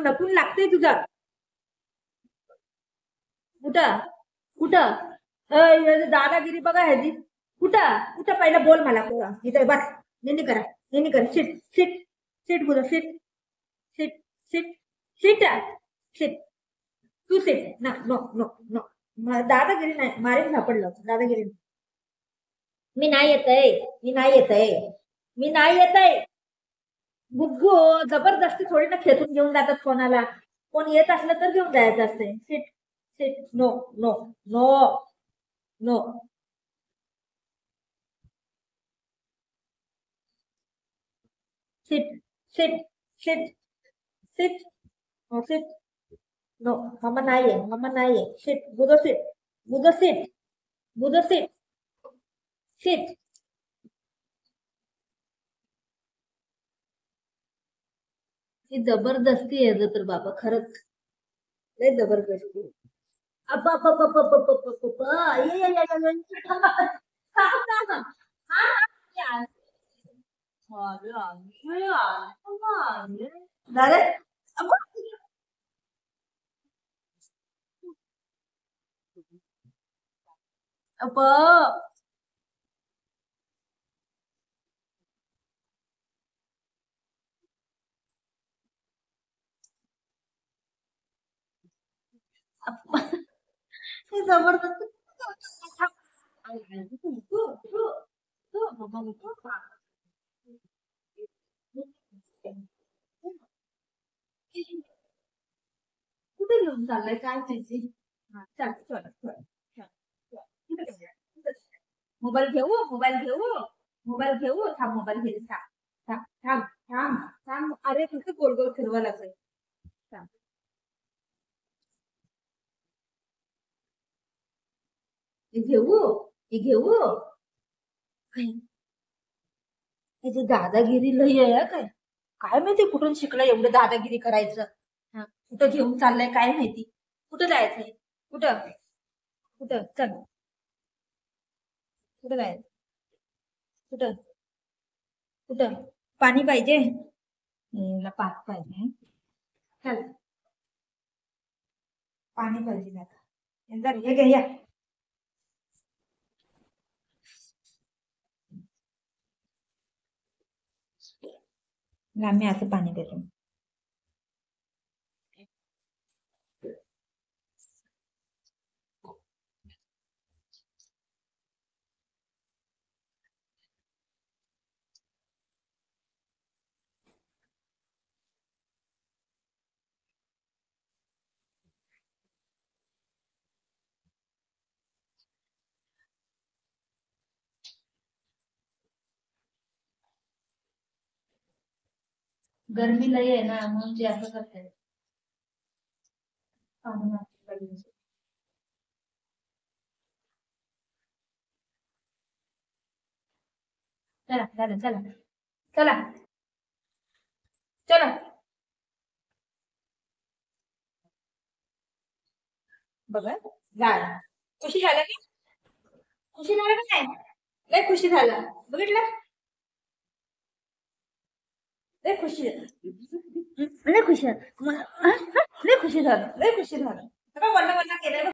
नकून लागते तुझा. कुठं कुठं दादागिरी बघा ह्याची. कुठं कुठं पहिलं बोल मला इथे बस. निंदी करा. निंदी करा. सिट सिट सिट बुधा sit sit sit sit sit. तू सिट ना. No no no. दादागिरी नाही. मारीन सापडलं दादागिरी. मी नाही येत आहे. मी नाही येत आहे. मी नाही येत आहे. गुग्गू जबरदस्ती थोडी ना खेचून घेऊन जातात कोणाला. कोण येत असलं तर घेऊन जायचं असते. Sit sit. No no no no. Sit sit sit sit. हो सिट. नो. मम्मा नाहीये. मम्मा नाहीये. सिट बुधो सिट. बुधो सिट. बुधो सिट. सिट. ही जबरदस्ती आहे तर बाबा खरंच. लय जबरदस्ती. अब्बा अब्बा अब्बा अब्बा अब्बा अब्बा अब्बा. ये ये ये ये ये. थांब ना. हा हा. दादा अप. जबरदस्त. कुठे घेऊन चाललाय काय माहिती. चल चल चल. मोबाईल घेऊ. मोबाईल घेऊ. मोबाईल घेऊ. थांब मोबाईल घेऊ. थांब थांब थांब थांब थांब. अरे तुझं गोल गोल फिरवा लागेल. थांब. हे घेऊ. हे घेऊ. त्याची दादागिरी लई आहे हा काय. काय माहिती कुठून शिकला एवढं दादागिरी करायचं. कुठं घेऊन चाललंय काय माहिती. कुठं जायचंय. कुठं कुठं चल. कुठं जायचं. कुठं कुठं पाणी पाहिजे. याला पाच पाहिजे. चल पाणी पाहिजे आता. हे घे या. मी असं पाणी देतो. गर्मी लई आहे ना म्हणून ते असं करते. पाणी पाहिजे. चला चला चला चला चला. बघा झालं. खुशी झालं की. खुशी झालं का नाही. लय खुशी झालं. बघितलं. लय खुशी लय खुशी लय खुशी झालं. लय खुशी झालं. सगळं वल्ल वल्ल केलं.